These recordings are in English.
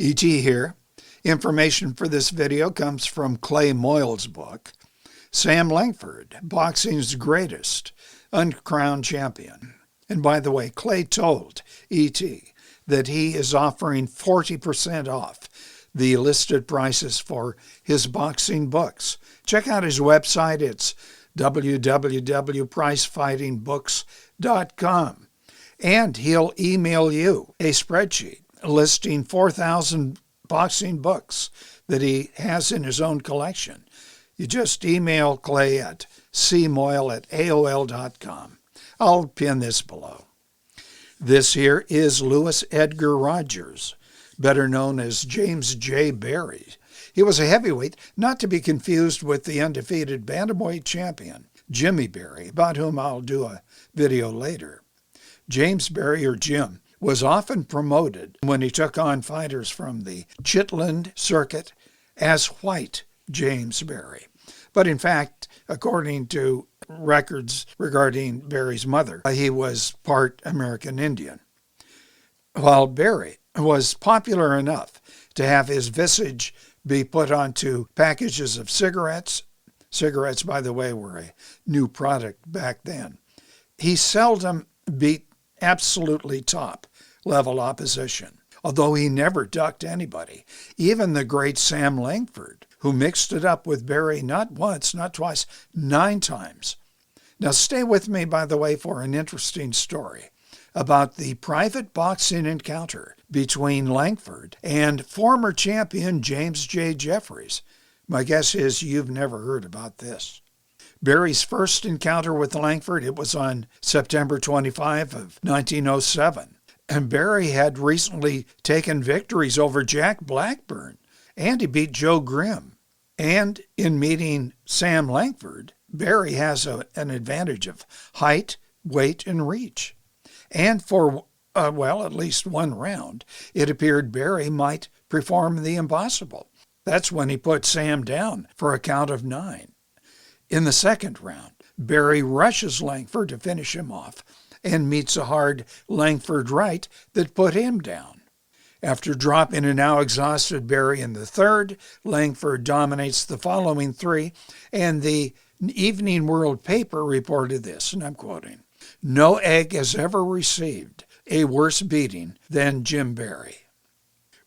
E.T. here. Information for this video comes from Clay Moyle's book, Sam Langford, Boxing's Greatest Uncrowned Champion. And by the way, Clay told E.T. that he is offering 40% off the listed prices for his boxing books. Check out his website. It's www.pricefightingbooks.com. And he'll email you a spreadsheet listing 4,000 boxing books that he has in his own collection. You just email Clay at cmoyle@aol.com. I'll pin this below. This here is Louis Edgar Rogers, better known as James J. Berry. He was a heavyweight, not to be confused with the undefeated bantamweight champion, Jimmy Berry, about whom I'll do a video later. James Berry, or Jim, was often promoted when he took on fighters from the Chittland circuit as White James Berry. But in fact, according to records regarding Berry's mother, he was part American Indian. While Berry was popular enough to have his visage be put onto packages of cigarettes, by the way, were a new product back then, he seldom beat absolutely top-level opposition, although he never ducked anybody. Even the great Sam Langford, who mixed it up with Berry not once, not twice, 9 times. Now stay with me, by the way, for an interesting story about the private boxing encounter between Langford and former champion James J. Jeffries. My guess is you've never heard about this. Berry's first encounter with Langford, it was on September 25 of 1907. And Berry had recently taken victories over Jack Blackburn, and he beat Joe Grimm. And in meeting Sam Langford, Berry has an advantage of height, weight, and reach. And for, at least one round, it appeared Berry might perform the impossible. That's when he put Sam down for a count of 9. In the second round, Berry rushes Langford to finish him off and meets a hard Langford right that put him down. After dropping a now exhausted Berry in the third, Langford dominates the following 3, and the Evening World paper reported this, and I'm quoting, "No egg has ever received a worse beating than Jim Berry."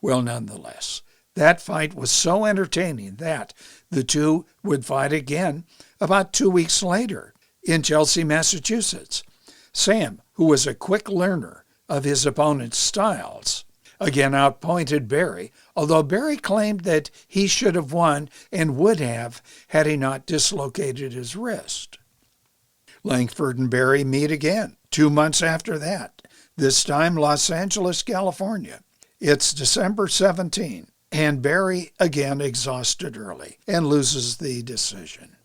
Well, nonetheless, that fight was so entertaining that the two would fight again about 2 weeks later in Chelsea, Massachusetts. Sam, who was a quick learner of his opponent's styles, again outpointed Berry, although Berry claimed that he should have won and would have had he not dislocated his wrist. Langford and Berry meet again 2 months after that, this time Los Angeles, California. It's December 17, and Berry again exhausted early and loses the decision.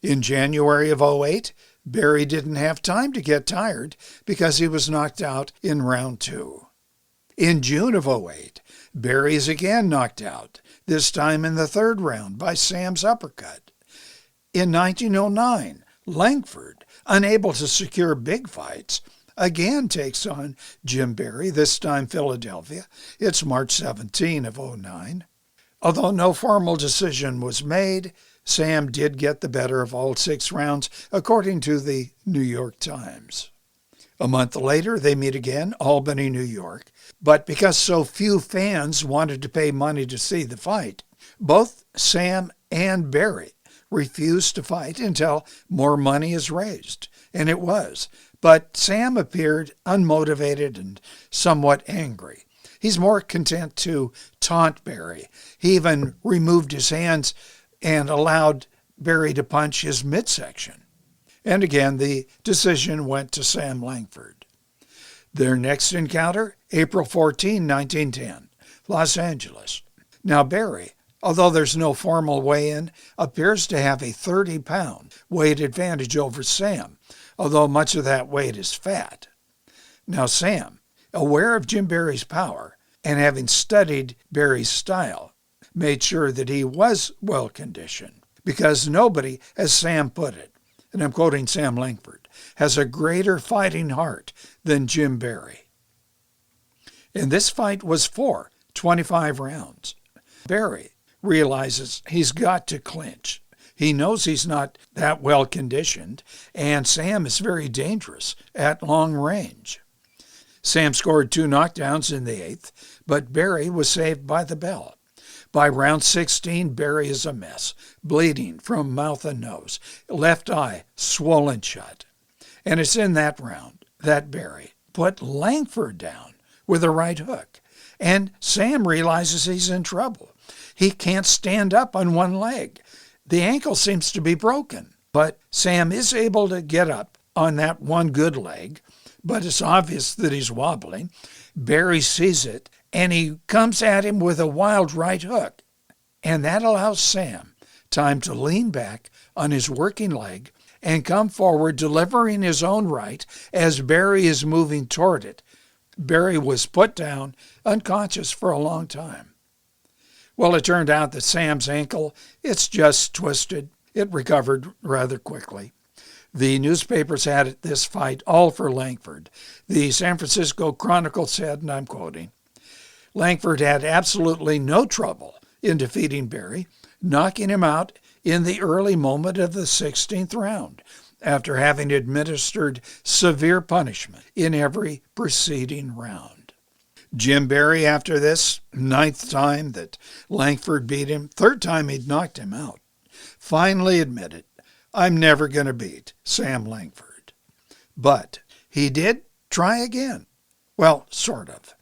In January of 2008, Berry didn't have time to get tired because he was knocked out in round 2. In June of 2008, Berry is again knocked out, this time in the 3rd round by Sam's uppercut. In 1909, Langford, unable to secure big fights, again takes on Jim Berry, this time Philadelphia. It's March 17 of 2009. Although no formal decision was made, Sam did get the better of all 6 rounds, according to the New York Times. A month later, they meet again, Albany, New York. But because so few fans wanted to pay money to see the fight, both Sam and Berry refused to fight until more money is raised. And it was. But Sam appeared unmotivated and somewhat angry. He's more content to taunt Berry. He even removed his hands and allowed Berry to punch his midsection. And again, the decision went to Sam Langford. Their next encounter, April 14, 1910, Los Angeles. Now Berry, although there's no formal weigh-in, appears to have a 30-pound weight advantage over Sam, although much of that weight is fat. Now Sam, aware of Jim Berry's power and having studied Berry's style, made sure that he was well-conditioned, because nobody, as Sam put it, and I'm quoting Sam Langford, has a greater fighting heart than Jim Berry. And this fight was for 25 rounds. Barry realizes he's got to clinch. He knows he's not that well conditioned, and Sam is very dangerous at long range. Sam scored 2 knockdowns in the 8th, but Barry was saved by the bell. By round 16, Barry is a mess, bleeding from mouth and nose, left eye swollen shut. And it's in that round that Barry put Langford down with a right hook, and Sam realizes he's in trouble. He can't stand up on one leg. The ankle seems to be broken, but Sam is able to get up on that one good leg, but it's obvious that he's wobbling. Barry sees it, and he comes at him with a wild right hook, and that allows Sam time to lean back on his working leg and come forward, delivering his own right as Barry is moving toward it. Barry was put down, unconscious for a long time. Well, it turned out that Sam's ankle, it's just twisted. It recovered rather quickly. The newspapers had this fight all for Langford. The San Francisco Chronicle said, and I'm quoting, Langford had absolutely no trouble in defeating Barry, knocking him out in the early moment of the 16th round, after having administered severe punishment in every preceding round. Jim Barry, after this 9th time that Langford beat him, 3rd time he'd knocked him out, finally admitted, I'm never going to beat Sam Langford. But he did try again. Well, sort of.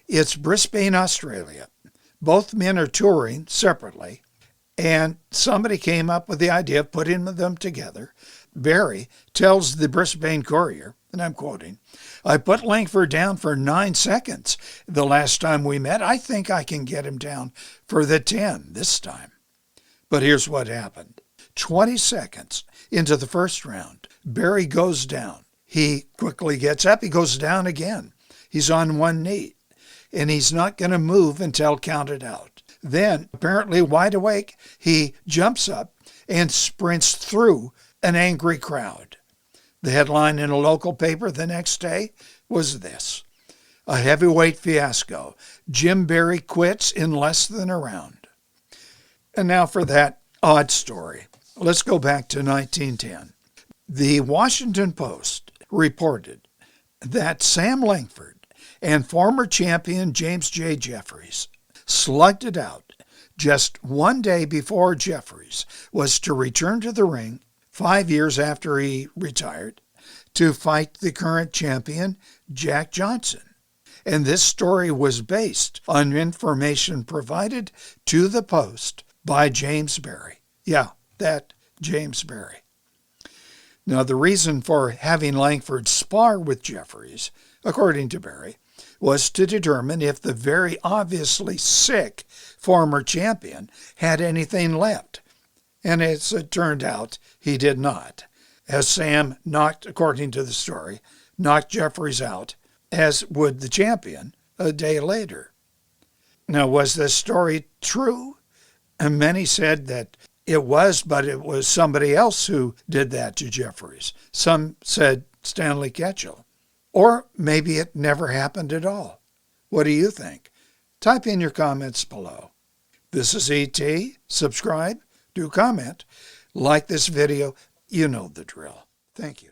It's Brisbane, Australia. Both men are touring separately, and somebody came up with the idea of putting them together. Barry tells the Brisbane Courier, and I'm quoting, I put Langford down for 9 seconds the last time we met. I think I can get him down for the 10 this time. But here's what happened. 20 seconds into the first round, Barry goes down. He quickly gets up. He goes down again. He's on one knee, and he's not going to move until counted out. Then, apparently wide awake, he jumps up and sprints through an angry crowd. The headline in a local paper the next day was this: a heavyweight fiasco. Jim Barry quits in less than a round. And now for that odd story. Let's go back to 1910. The Washington Post reported that Sam Langford and former champion James J. Jeffries slugged it out just one day before Jeffries was to return to the ring 5 years after he retired to fight the current champion, Jack Johnson. And this story was based on information provided to the Post by James Barry. Yeah, that James Barry. Now, the reason for having Langford spar with Jeffries, according to Barry, was to determine if the very obviously sick former champion had anything left. And as it turned out, he did not, as Sam knocked, according to the story, knocked Jeffries out, as would the champion a day later. Now, was this story true? And many said that it was, but it was somebody else who did that to Jeffries. Some said Stanley Ketchel. Or maybe it never happened at all. What do you think? Type in your comments below. This is E.T. Subscribe, do comment, like this video. You know the drill. Thank you.